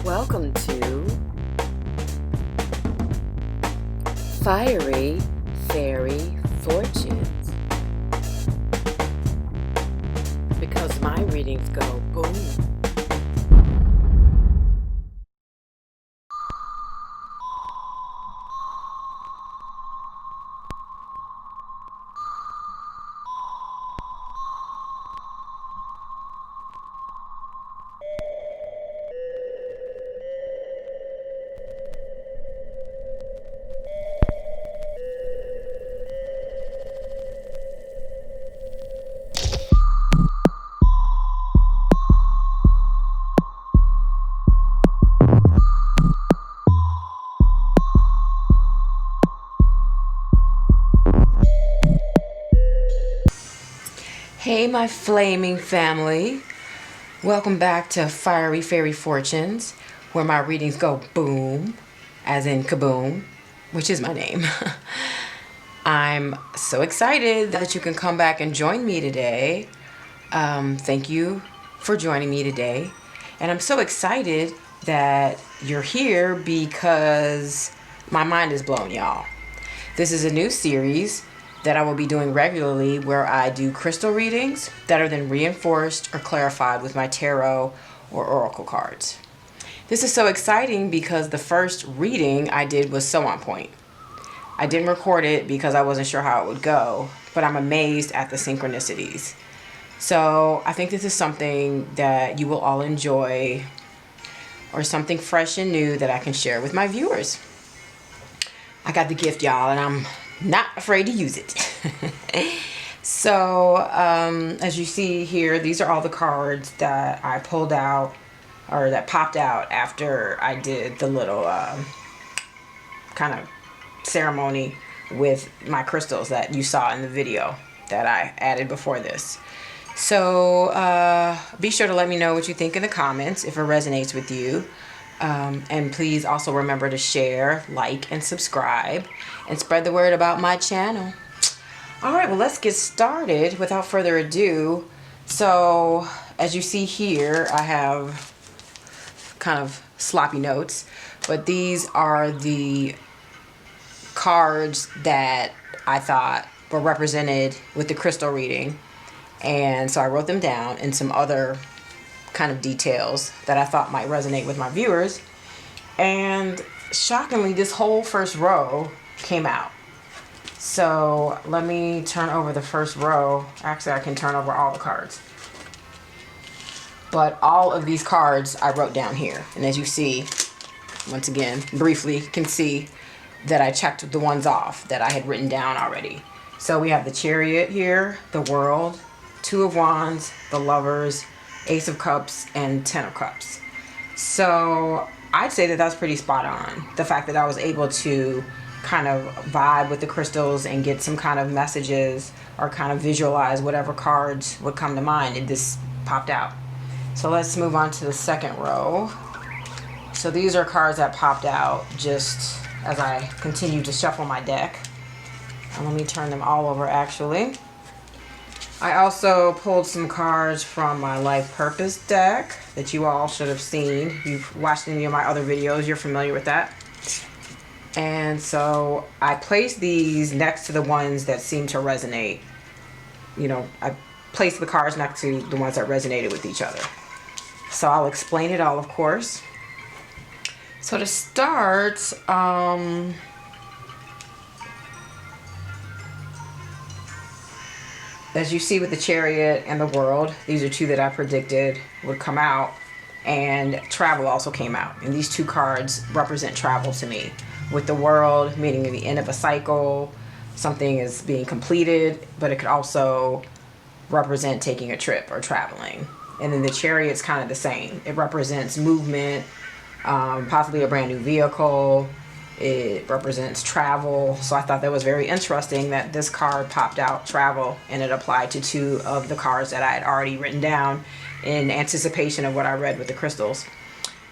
Welcome to Fiery Fairy Fortunes, because my readings go boom. Hey, my flaming family. Welcome back to Fiery Fairy Fortunes, where my readings go boom, as in kaboom, which is my name. I'm so excited that you can come back and join me today. Thank you for joining me today. And I'm so excited that you're here because my mind is blown, y'all. This is a new series that I will be doing regularly, where I do crystal readings that are then reinforced or clarified with my tarot or oracle cards. This is so exciting because the first reading I did was so on point. I didn't record it because I wasn't sure how it would go, but I'm amazed at the synchronicities. So I think this is something that you will all enjoy, or something fresh and new that I can share with my viewers. I got the gift, y'all, and I'm not afraid to use it. So as you see here, these are all the cards that I pulled out, or that popped out after I did the little kind of ceremony with my crystals that you saw in the video that I added before this. So be sure to let me know what you think in the comments if it resonates with you. And please also remember to share, like, and subscribe, and spread the word about my channel. All right, well, let's get started without further ado. So as you see here, I have kind of sloppy notes, but these are the cards that I thought were represented with the crystal reading. And so I wrote them down, and some other kind of details that I thought might resonate with my viewers. And shockingly, this whole first row came out. So let me turn over the first row. Actually, I can turn over all the cards, but all of these cards I wrote down here. And as you see, once again, briefly, you can see that I checked the ones off that I had written down already. So we have the Chariot here, the World, Two of Wands, the Lovers, Ace of Cups, and Ten of Cups. So I'd say that that's pretty spot on. The fact that I was able to kind of vibe with the crystals and get some kind of messages, or kind of visualize whatever cards would come to mind, and this popped out. So let's move on to the second row. So these are cards that popped out just as I continue to shuffle my deck. And let me turn them all over, actually. I also pulled some cards from my Life Purpose deck that you all should have seen. If you've watched any of my other videos, you're familiar with that. And so I placed these next to the ones that seem to resonate. You know, I placed the cards next to the ones that resonated with each other. So I'll explain it all, of course. So to start, as you see with the Chariot and the World, these are two that I predicted would come out, and Travel also came out. And these two cards represent travel to me, with the World meaning the end of a cycle, something is being completed, but it could also represent taking a trip or traveling. And then the Chariot's kind of the same. It represents movement, possibly a brand new vehicle. It represents travel. So I thought that was very interesting that this card popped out, Travel, and it applied to two of the cards that I had already written down in anticipation of what I read with the crystals.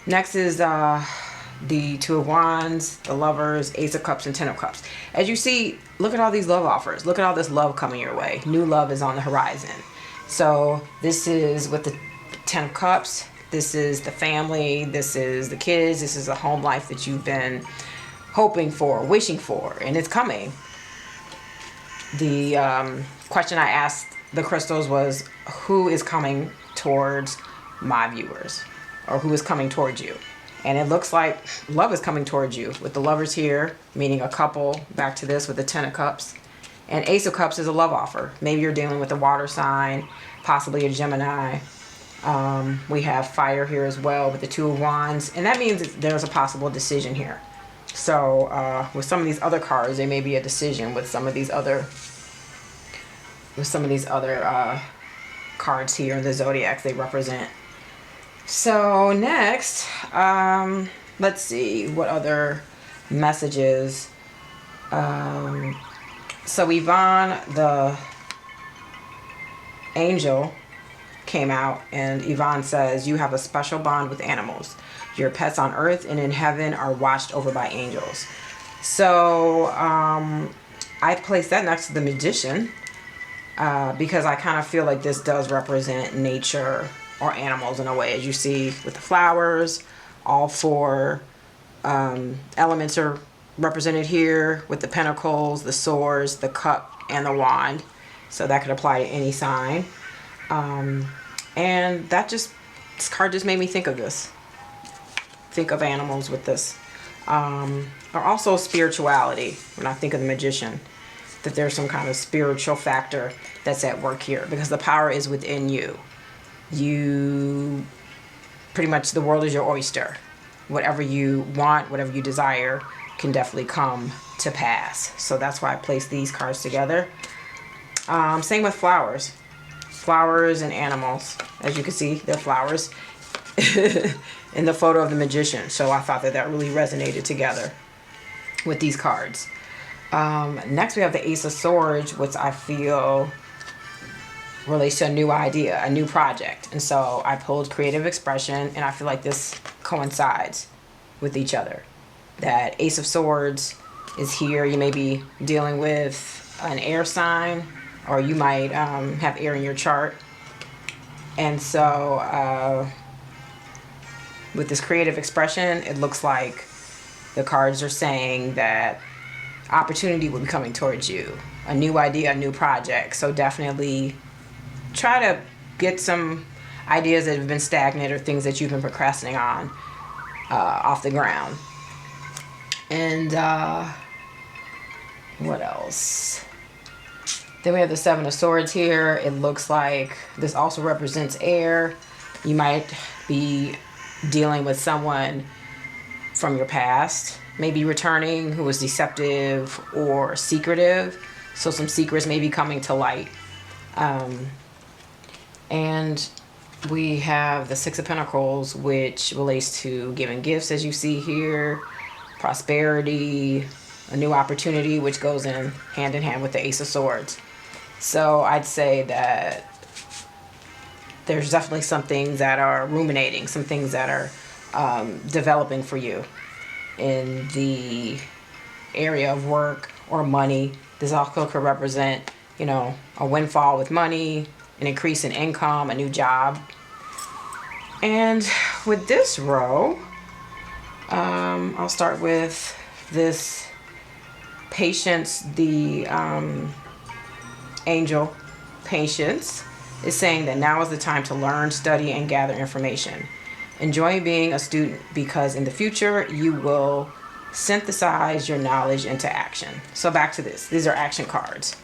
Next is the Two of Wands, the Lovers, Ace of Cups, and Ten of Cups. As you see, look at all these love offers. Look at all this love coming your way. New love is on the horizon. So this is with the Ten of Cups. This is the family. This is the kids. This is a home life that you've been hoping for, wishing for, and it's coming. The question I asked the crystals was, who is coming towards my viewers, or who is coming towards you? And it looks like love is coming towards you, with the lovers here, meaning a couple. Back to this with the 10 of cups. And Ace of Cups is a love offer. Maybe you're dealing with a water sign, possibly a Gemini. We have fire here as well with the 2 of Wands. And that means there's a possible decision here. So with some of these other cards, there may be a decision with some of these other cards here in the Zodiacs they represent. So next, let's see what other messages. So Yvonne, the angel, came out, and Yvonne says, you have a special bond with animals. Your pets on earth and in heaven are watched over by angels. So I placed that next to the Magician because I kind of feel like this does represent nature or animals in a way. As you see with the flowers, all 4 elements are represented here with the pentacles, the swords, the cup, and the wand. So that could apply to any sign. And this card just made me think of this. Think of animals with this. Or also spirituality, when I think of the Magician, that there's some kind of spiritual factor that's at work here, because the power is within you. You, pretty much the world is your oyster. Whatever you want, whatever you desire, can definitely come to pass. So that's why I placed these cards together. Same with flowers. Flowers and animals. As you can see, they're flowers in the photo of the Magician. So I thought that really resonated together with these cards. Next we have the Ace of Swords, which I feel relates to a new idea, a new project. And so I pulled creative expression, and I feel like this coincides with each other. That Ace of Swords is here. You may be dealing with an air sign, or you might have air in your chart. And so with this creative expression, it looks like the cards are saying that opportunity will be coming towards you. A new idea, a new project. So definitely try to get some ideas that have been stagnant or things that you've been procrastinating on off the ground. And what else? Then we have the 7 of Swords here. It looks like this also represents air. You might be dealing with someone from your past, maybe returning, who was deceptive or secretive. So some secrets may be coming to light. And we have the 6 of Pentacles, which relates to giving gifts, as you see here, prosperity, a new opportunity, which goes in hand with the Ace of Swords. So I'd say that there's definitely some things that are ruminating, some things that are developing for you in the area of work or money. This also could represent, a windfall with money, an increase in income, a new job. And with this row, I'll start with this Patience. The angel Patience is saying that now is the time to learn, study, and gather information. Enjoy being a student, because in the future you will synthesize your knowledge into action. So back to this. These are action cards.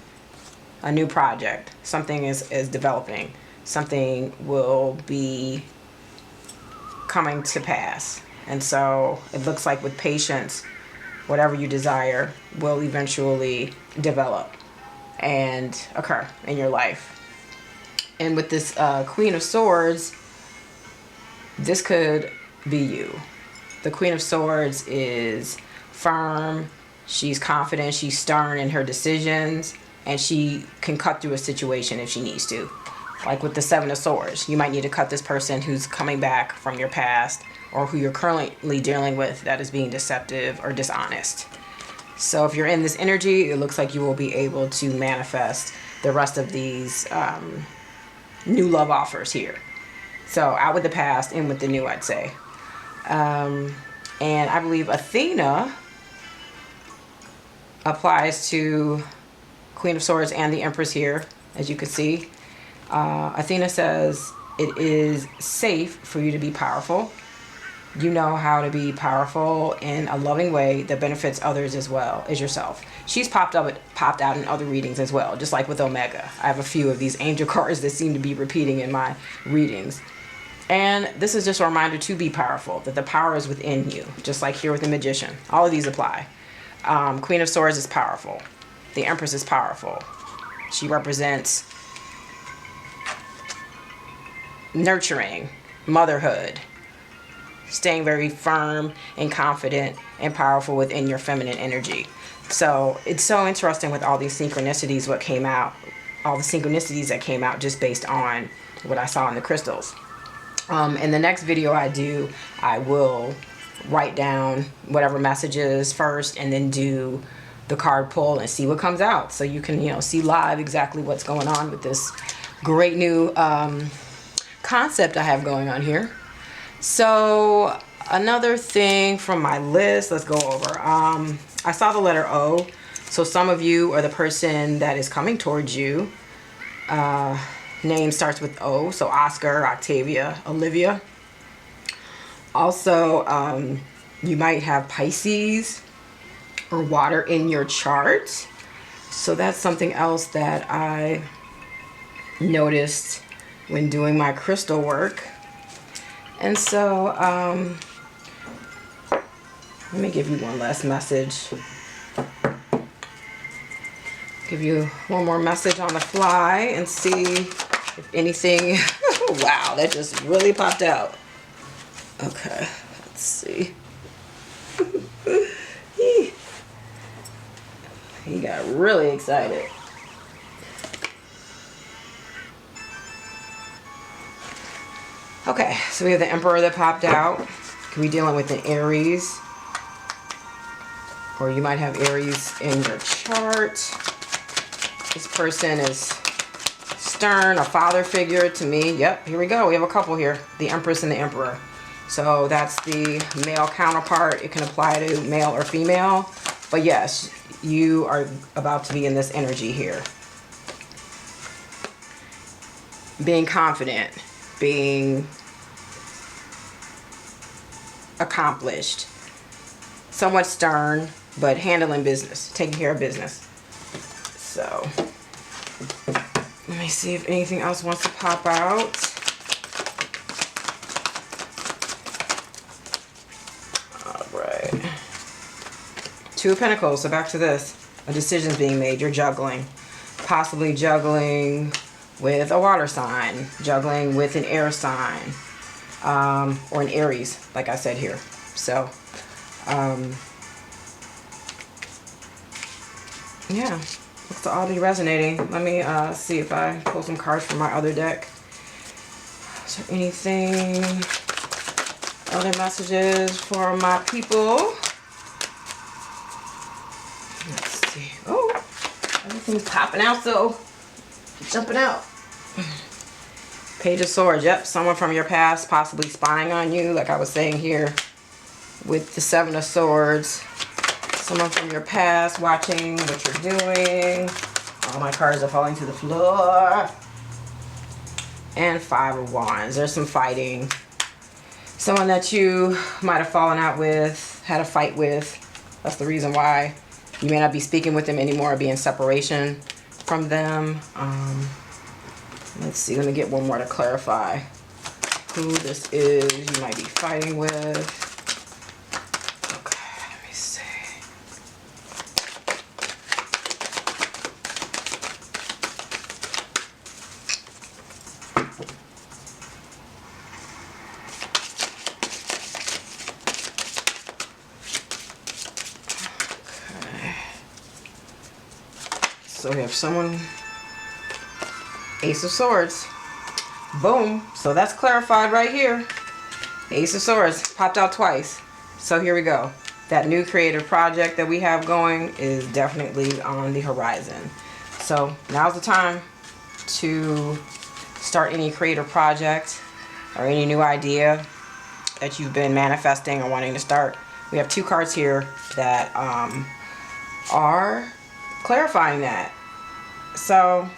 A new project. Something is developing. Something will be coming to pass. And so it looks like with patience, whatever you desire will eventually develop and occur in your life. And with this Queen of Swords, this could be you. The Queen of Swords is firm. She's confident. She's stern in her decisions. And she can cut through a situation if she needs to. Like with the 7 of Swords, you might need to cut this person who's coming back from your past, or who you're currently dealing with that is being deceptive or dishonest. So if you're in this energy, it looks like you will be able to manifest the rest of these new love offers here. So out with the past, in with the new, I'd say. And I believe Athena applies to Queen of Swords and the Empress here, as you can see. Athena says it is safe for you to be powerful. You know how to be powerful in a loving way that benefits others as well as yourself. She's popped out in other readings as well, just like with Omega. I have a few of these angel cards that seem to be repeating in my readings. And this is just a reminder to be powerful, that the power is within you, just like here with the Magician. All of these apply. Queen of Swords is powerful. The Empress is powerful. She represents nurturing, motherhood, staying very firm and confident and powerful within your feminine energy. So it's so interesting with all these synchronicities, what came out, all the synchronicities that came out just based on what I saw in the crystals. In the next video I do, I will write down whatever messages first and then do the card pull and see what comes out. So you can, you know, see live exactly what's going on with this great new concept I have going on here. So another thing from my list, let's go over. I saw the letter O. So some of you are the person that is coming towards you. Name starts with O. So Oscar, Octavia, Olivia. Also, you might have Pisces or water in your chart. So that's something else that I noticed when doing my crystal work. And so, let me give you one last message. Give you one more message on the fly and see if anything, wow, that just really popped out. Okay, let's see. He got really excited. Okay, so we have the Emperor that popped out. Could be dealing with an Aries. Or you might have Aries in your chart. This person is stern, a father figure to me. Yep, here we go. We have a couple here. The Empress and the Emperor. So that's the male counterpart. It can apply to male or female. But yes, you are about to be in this energy here. Being confident. Being accomplished, somewhat stern, but handling business, taking care of business. So let me see if anything else wants to pop out. All right, Two of Pentacles. So back to this, a decision's being made. You're juggling, possibly juggling with a water sign, juggling with an air sign, or an Aries, like I said here. So, yeah, looks to all be resonating. Let me see if I pull some cards from my other deck. Is there anything, other messages for my people? Let's see. Oh, everything's popping out, so jumping out. Page of Swords. Yep, someone from your past possibly spying on you, like I was saying here with the Seven of Swords. Someone from your past watching what you're doing. All my cards are falling to the floor. And Five of Wands. There's some fighting. Someone that you might have fallen out with, had a fight with. That's the reason why you may not be speaking with them anymore, be in separation from them. Let's see, let me get one more to clarify who this is you might be fighting with. Okay, let me see. Okay. So we have someone, Ace of Swords. Boom. So that's clarified right here. Ace of Swords popped out twice. So here we go. That new creative project that we have going is definitely on the horizon. So now's the time to start any creative project. or any new idea that you've been manifesting or wanting to start. We have 2 cards here that are clarifying that. So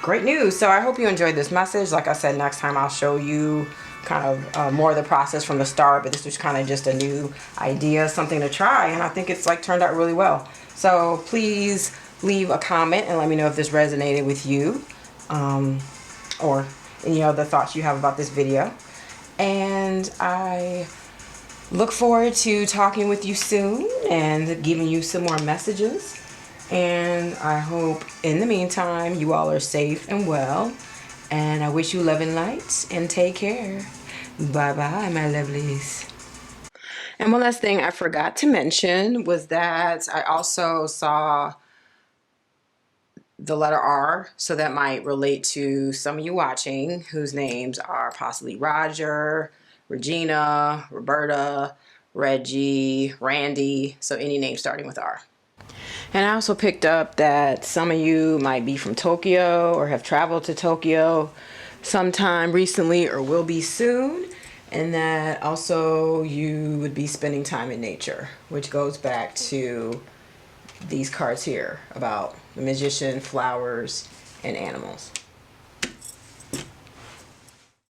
great news. So I hope you enjoyed this message. Like I said, next time I'll show you kind of more of the process from the start, but this was kind of just a new idea, something to try, and I think it's like turned out really well. So please leave a comment and let me know if this resonated with you, or any other thoughts you have about this video. And I look forward to talking with you soon and giving you some more messages. And I hope in the meantime you all are safe and well. And I wish you love and light, and take care. Bye-bye, my lovelies. And one last thing I forgot to mention was that I also saw the letter R, so that might relate to some of you watching whose names are possibly Roger, Regina, Roberta, Reggie, Randy, so any name starting with R. And I also picked up that some of you might be from Tokyo or have traveled to Tokyo sometime recently or will be soon, and that also you would be spending time in nature, which goes back to these cards here about the magician, flowers, and animals.